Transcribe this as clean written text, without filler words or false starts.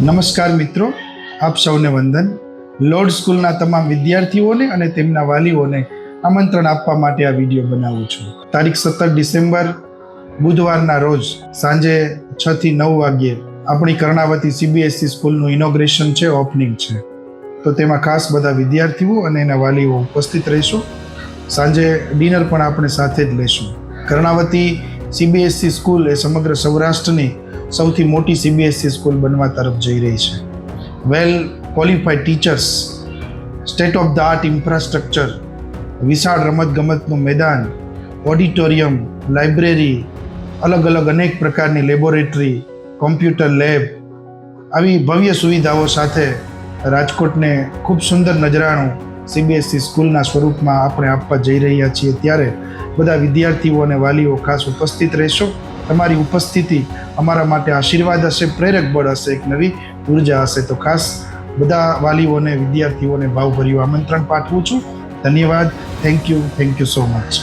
નમસ્કાર મિત્રો, આપ સૌને વંદન. લોર્ડ સ્કૂલના તમામ વિદ્યાર્થીઓને અને તેમના વાલીઓને આમંત્રણ આપવા માટે આ વિડીયો બનાવું છું. તારીખ 17 ડિસેમ્બર બુધવારના રોજ સાંજે 6 થી 9 વાગ્યે આપણી કર્ણાવતી CBSE સ્કૂલનું ઇનોગ્રેશન છે, ઓપનિંગ છે. તો તેમાં ખાસ બધા વિદ્યાર્થીઓ અને એના વાલીઓ ઉપસ્થિત રહીશું. સાંજે ડિનર પણ આપણે સાથે જ લઈશું. કર્ણાવતી CBSE સ્કૂલ એ સમગ્ર સૌરાષ્ટ્રની સૌથી મોટી CBSE સ્કૂલ બનવા તરફ જઈ રહી છે. વેલ qualified teachers, state of the art infrastructure, વિશાળ રમતગમતનું મેદાન, ઓડિટોરિયમ, લાઇબ્રેરી, અલગ અલગ અનેક પ્રકારની લેબોરેટરી, કોમ્પ્યુટર લેબ, આવી ભવ્ય સુવિધાઓ સાથે રાજકોટને ખૂબ સુંદર નજરાણું CBSE સ્કૂલના સ્વરૂપમાં આપણે આપવા જઈ રહ્યા છીએ. ત્યારે બધા વિદ્યાર્થીઓ અને વાલીઓ ખાસ ઉપસ્થિત રહેશો. તમારી ઉપસ્થિતિ અમારા માટે આશીર્વાદ હશે, પ્રેરક બળ હશે, એક નવી ઉર્જા હશે. તો ખાસ બધા વાલીઓને, વિદ્યાર્થીઓને ભાવભર્યું આમંત્રણ પાઠવું છું. ધન્યવાદ. Thank you so much.